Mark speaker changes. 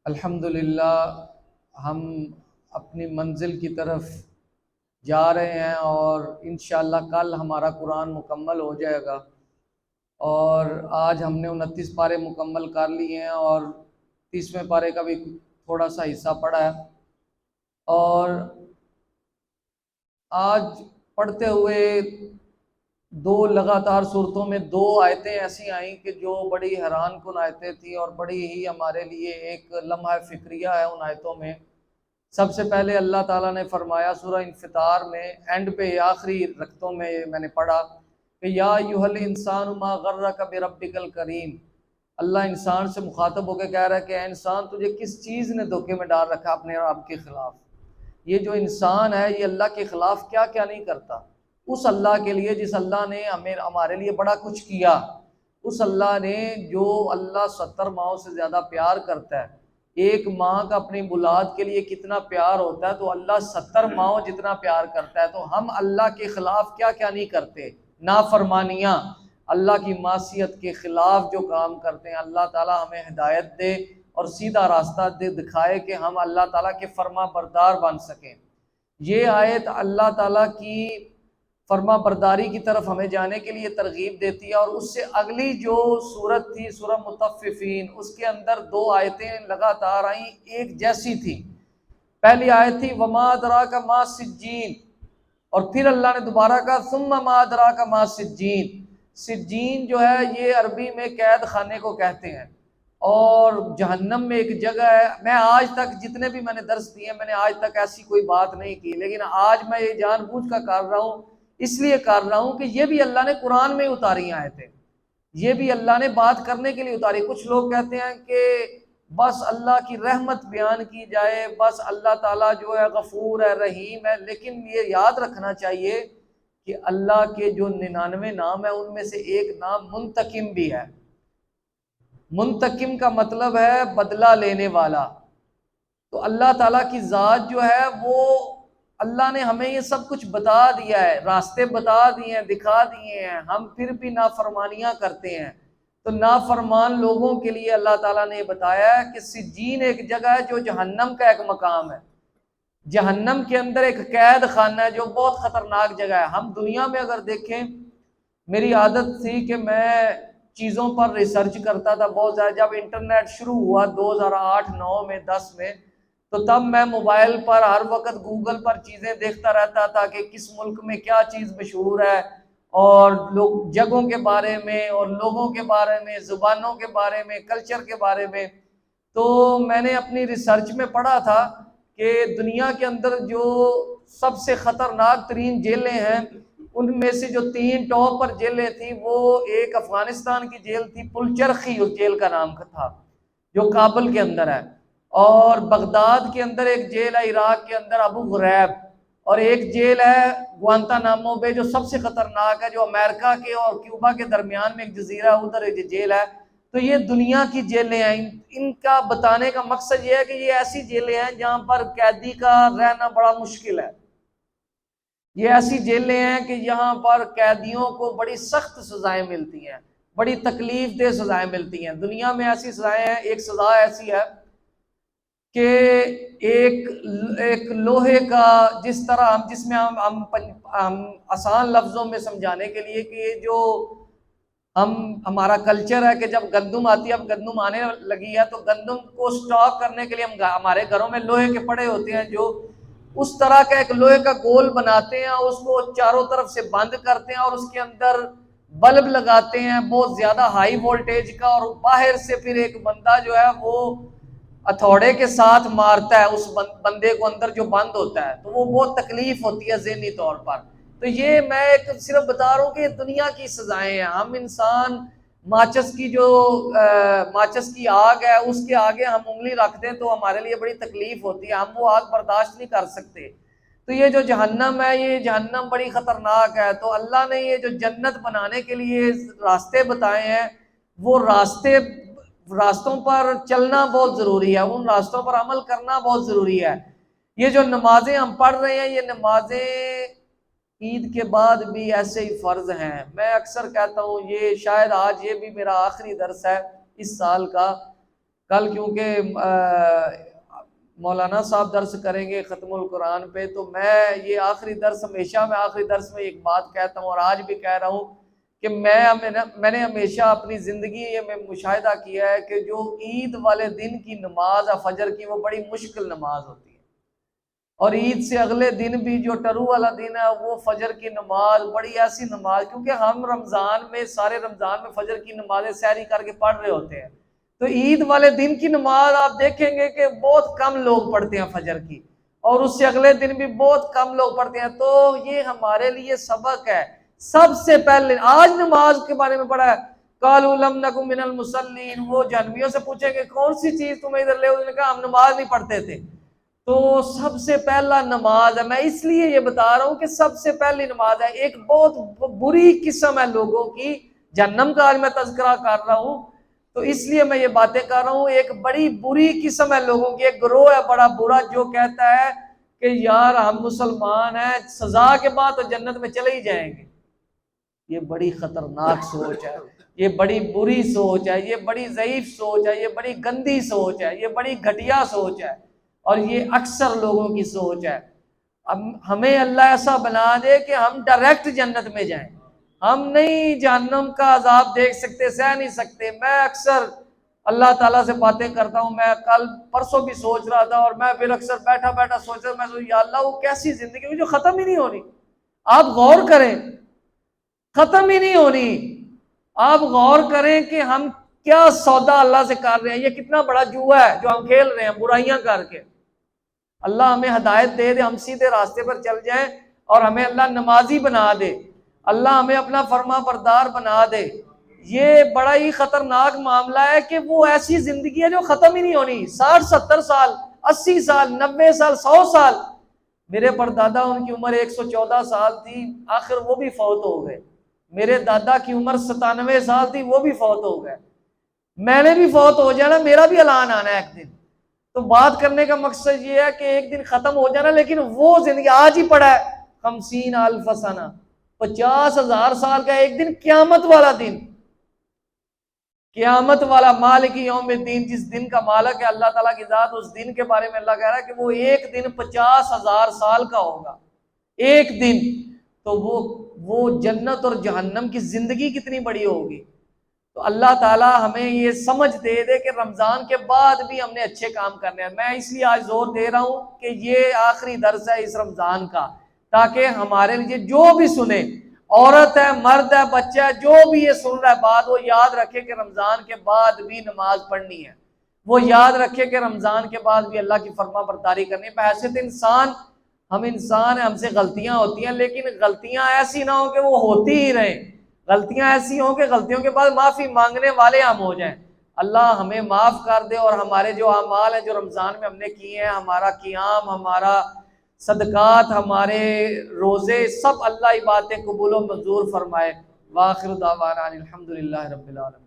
Speaker 1: الحمدللہ ہم اپنی منزل کی طرف جا رہے ہیں اور انشاءاللہ کل ہمارا قرآن مکمل ہو جائے گا۔ اور آج ہم نے 29 پارے مکمل کر لیے ہیں اور 30ویں پارے کا بھی تھوڑا سا حصہ پڑا ہے۔ اور آج پڑھتے ہوئے دو لگاتار صورتوں میں دو آیتیں ایسی آئیں کہ جو بڑی حیران کن آیتیں تھیں اور بڑی ہی ہمارے لیے ایک لمحہ فکریہ ہے ان آیتوں میں۔ سب سے پہلے اللہ تعالیٰ نے فرمایا سورہ انفطار میں اینڈ پہ آخری رکعتوں میں میں نے پڑھا کہ یا ایھا الانسان ما غرک بربک الکریم۔ اللہ انسان سے مخاطب ہو کے کہہ رہا ہے کہ اے انسان تجھے کس چیز نے دھوکے میں ڈال رکھا اپنے رب کے خلاف۔ یہ جو انسان ہے یہ اللہ کے خلاف کیا کیا نہیں کرتا، اس اللہ کے لیے جس اللہ نے ہمارے لیے بڑا کچھ کیا، اس اللہ نے جو اللہ 70 ماؤں سے زیادہ پیار کرتا ہے۔ ایک ماں کا اپنی اولاد کے لیے کتنا پیار ہوتا ہے تو اللہ 70 ماؤں جتنا پیار کرتا ہے، تو ہم اللہ کے خلاف کیا کیا نہیں کرتے، نافرمانیاں، اللہ کی معصیت کے خلاف جو کام کرتے ہیں۔ اللہ تعالیٰ ہمیں ہدایت دے اور سیدھا راستہ دکھائے کہ ہم اللہ تعالیٰ کے فرما بردار بن سکیں۔ یہ آیت اللہ تعالیٰ کی فرما برداری کی طرف ہمیں جانے کے لیے ترغیب دیتی ہے۔ اور اس سے اگلی جو سورت تھی سورہ مطففین، اس کے اندر دو آیتیں لگاتار آئیں، ایک جیسی تھی۔ پہلی آیت تھی وما ادراک ما سجین، اور پھر اللہ نے دوبارہ کہا ثم ما ادراک ما سجین۔ سجین جو ہے یہ عربی میں قید خانے کو کہتے ہیں، اور جہنم میں ایک جگہ ہے۔ میں آج تک جتنے بھی میں نے درس دیے میں نے آج تک ایسی کوئی بات نہیں کی، لیکن آج میں یہ جان بوجھ کر کر رہا ہوں، اس لیے کر رہا ہوں کہ یہ بھی اللہ نے قرآن میں اتاری آیتیں، یہ بھی اللہ نے بات کرنے کے لیے اتاری۔ کچھ لوگ کہتے ہیں کہ بس اللہ کی رحمت بیان کی جائے، بس اللہ تعالیٰ جو ہے غفور ہے، رحیم ہے، لیکن یہ یاد رکھنا چاہیے کہ اللہ کے جو 99 نام ہیں ان میں سے ایک نام منتقم بھی ہے۔ منتقم کا مطلب ہے بدلہ لینے والا۔ تو اللہ تعالیٰ کی ذات جو ہے وہ، اللہ نے ہمیں یہ سب کچھ بتا دیا ہے، راستے بتا دیے ہیں، دکھا دیے ہیں، ہم پھر بھی نافرمانیاں کرتے ہیں۔ تو نافرمان لوگوں کے لیے اللہ تعالیٰ نے یہ بتایا ہے کہ سجین ایک جگہ ہے جو جہنم کا ایک مقام ہے، جہنم کے اندر ایک قید خانہ ہے جو بہت خطرناک جگہ ہے۔ ہم دنیا میں اگر دیکھیں، میری عادت تھی کہ میں چیزوں پر ریسرچ کرتا تھا بہت زیادہ۔ جب انٹرنیٹ شروع ہوا 2008 9 میں 10 میں، تو تب میں موبائل پر ہر وقت گوگل پر چیزیں دیکھتا رہتا تھا کہ کس ملک میں کیا چیز مشہور ہے، اور لوگ جگہوں کے بارے میں اور لوگوں کے بارے میں، زبانوں کے بارے میں، کلچر کے بارے میں۔ تو میں نے اپنی ریسرچ میں پڑھا تھا کہ دنیا کے اندر جو سب سے خطرناک ترین جیلیں ہیں، ان میں سے جو 3 ٹاپ پر جیلیں تھیں، وہ ایک افغانستان کی جیل تھی پلچرخی، اس جیل کا نام تھا، جو کابل کے اندر ہے، اور بغداد کے اندر ایک جیل ہے، عراق کے اندر ابو غریب، اور ایک جیل ہے گوانتانامو بے جو سب سے خطرناک ہے، جو امریکہ کے اور کیوبا کے درمیان میں ایک جزیرہ ہے، ادھر ایک جیل ہے۔ تو یہ دنیا کی جیلیں ہیں۔ ان کا بتانے کا مقصد یہ ہے کہ یہ ایسی جیلیں ہیں جہاں پر قیدی کا رہنا بڑا مشکل ہے۔ یہ ایسی جیلیں ہیں کہ یہاں پر قیدیوں کو بڑی سخت سزائیں ملتی ہیں، بڑی تکلیف دہ سزائیں ملتی ہیں۔ دنیا میں ایسی سزائیں ہیں، ایک سزا ایسی ہے کہ ایک لوہے کا، جس طرح جس میں ہم آسان لفظوں میں سمجھانے کے لیے کہ یہ جو ہمارا کلچر ہے کہ جب گندم آتی ہے، اب گندم آنے لگی ہے، تو گندم کو سٹاک کرنے کے لیے ہمارے گھروں میں لوہے کے پڑے ہوتے ہیں، جو اس طرح کا ایک لوہے کا گول بناتے ہیں، اس کو چاروں طرف سے بند کرتے ہیں اور اس کے اندر بلب لگاتے ہیں بہت زیادہ ہائی وولٹیج کا، اور باہر سے پھر ایک بندہ جو ہے وہ ہتھوڑے کے ساتھ مارتا ہے اس بندے کو اندر جو بند ہوتا ہے، تو وہ بہت تکلیف ہوتی ہے ذہنی طور پر۔ تو یہ میں ایک صرف بتا رہا ہوں کہ یہ دنیا کی سزائیں ہیں۔ ہم انسان ماچس کی جو ماچس کی آگ ہے، اس کے آگے ہم انگلی رکھ دیں تو ہمارے لیے بڑی تکلیف ہوتی ہے، ہم وہ آگ برداشت نہیں کر سکتے۔ تو یہ جو جہنم ہے، یہ جہنم بڑی خطرناک ہے۔ تو اللہ نے یہ جو جنت بنانے کے لیے راستے بتائے ہیں، وہ راستوں پر چلنا بہت ضروری ہے، ان راستوں پر عمل کرنا بہت ضروری ہے۔ یہ جو نمازیں ہم پڑھ رہے ہیں، یہ نمازیں عید کے بعد بھی ایسے ہی فرض ہیں۔ میں اکثر کہتا ہوں، یہ شاید آج یہ بھی میرا آخری درس ہے اس سال کا، کل کیونکہ مولانا صاحب درس کریں گے ختم القرآن پہ، تو میں یہ آخری درس، ہمیشہ میں آخری درس میں ایک بات کہتا ہوں اور آج بھی کہہ رہا ہوں کہ میں نے ہمیشہ اپنی زندگی میں مشاہدہ کیا ہے کہ جو عید والے دن کی نماز ہے فجر کی، وہ بڑی مشکل نماز ہوتی ہے، اور عید سے اگلے دن بھی جو ٹرو والا دن ہے وہ فجر کی نماز بڑی ایسی نماز، کیونکہ ہم رمضان میں سارے رمضان میں فجر کی نمازیں سحری کر کے پڑھ رہے ہوتے ہیں، تو عید والے دن کی نماز آپ دیکھیں گے کہ بہت کم لوگ پڑھتے ہیں فجر کی، اور اس سے اگلے دن بھی بہت کم لوگ پڑھتے ہیں۔ تو یہ ہمارے لیے سبق ہے۔ سب سے پہلے آج نماز کے بارے میں پڑھا ہے، قالوا لم نک من المصلین، وہ جہنمیوں سے پوچھیں کہ کون سی چیز تمہیں ادھر لے، انہوں نے کہا ہم نماز نہیں پڑھتے تھے۔ تو سب سے پہلا نماز ہے، میں اس لیے یہ بتا رہا ہوں کہ سب سے پہلی نماز ہے۔ ایک بہت بری قسم ہے لوگوں کی، جہنم کا آج میں تذکرہ کر رہا ہوں تو اس لیے میں یہ باتیں کر رہا ہوں، ایک بڑی بری قسم ہے لوگوں کی، ایک گروہ ہے بڑا برا جو کہتا ہے کہ یار ہم مسلمان ہیں، سزا کے بعد تو جنت میں چلے ہی جائیں گے۔ یہ بڑی خطرناک سوچ ہے، یہ بڑی بری سوچ ہے، یہ بڑی ضعیف سوچ ہے، یہ بڑی گندی سوچ ہے، یہ بڑی گھٹیا سوچ ہے، اور یہ اکثر لوگوں کی سوچ ہے۔ ہمیں اللہ ایسا بنا دے کہ ہم ڈائریکٹ جنت میں جائیں، ہم نہیں جہنم کا عذاب دیکھ سکتے، سہ نہیں سکتے۔ میں اکثر اللہ تعالیٰ سے باتیں کرتا ہوں، میں کل پرسوں بھی سوچ رہا تھا، اور میں پھر اکثر بیٹھا بیٹھا سوچ رہا، میں یا اللہ وہ کیسی زندگی ہوئی جو ختم ہی نہیں ہو رہی۔ آپ غور کریں، ختم ہی نہیں ہو رہی۔ آپ غور کریں کہ ہم کیا سودا اللہ سے کر رہے ہیں، یہ کتنا بڑا جوا ہے جو ہم کھیل رہے ہیں برائیاں کر کے۔ اللہ ہمیں ہدایت دے دے، ہم سیدھے راستے پر چل جائیں، اور ہمیں اللہ نمازی بنا دے، اللہ ہمیں اپنا فرما بردار بنا دے۔ یہ بڑا ہی خطرناک معاملہ ہے کہ وہ ایسی زندگی ہے جو ختم ہی نہیں ہونی، 60 70 سال، 80 سال، 90 سال، 100 سال۔ میرے پردادا، ان کی عمر 114 سال تھی، آخر وہ بھی فوت ہو گئے۔ میرے دادا کی عمر 97 سال تھی، وہ بھی فوت ہو گئے۔ میں نے بھی فوت ہو جانا، میرا بھی اعلان آنا ہے ایک دن۔ تو بات کرنے کا مقصد یہ ہے کہ ایک دن ختم ہو جانا، لیکن وہ زندگی آج ہی پڑا ہے، 50,000 سنہ، 50,000 سال کا ایک دن، قیامت والا دن، قیامت والا مالک یوم الدین، جس دن کا مالک ہے اللہ تعالیٰ کی ذات، اس دن کے بارے میں اللہ کہہ رہا ہے کہ وہ ایک دن 50,000 سال کا ہوگا، ایک دن۔ تو وہ جنت اور جہنم کی زندگی کتنی بڑی ہوگی۔ تو اللہ تعالیٰ ہمیں یہ سمجھ دے دے کہ رمضان کے بعد بھی ہم نے اچھے کام کرنے ہیں۔ میں اس لیے آج زور دے رہا ہوں کہ یہ آخری درس ہے اس رمضان کا، تاکہ ہمارے لیے جو بھی سنے، عورت ہے، مرد ہے، بچہ ہے، جو بھی یہ سن رہا ہے بات، وہ یاد رکھے کہ رمضان کے بعد بھی نماز پڑھنی ہے، وہ یاد رکھے کہ رمضان کے بعد بھی اللہ کی فرما برداری کرنی ہے۔ بحیثیت انسان، ہم انسان ہیں، ہم سے غلطیاں ہوتی ہیں، لیکن غلطیاں ایسی نہ ہوں کہ وہ ہوتی ہی رہیں، غلطیاں ایسی ہوں کہ غلطیوں کے بعد معافی مانگنے والے ہم ہو جائیں۔ اللہ ہمیں معاف کر دے، اور ہمارے جو اعمال ہیں جو رمضان میں ہم نے کیے ہیں، ہمارا قیام، ہمارا صدقات، ہمارے روزے، سب اللہ عبادتیں قبول و منظور فرمائے۔ وآخر دعوانا الحمدللہ رب العالمین۔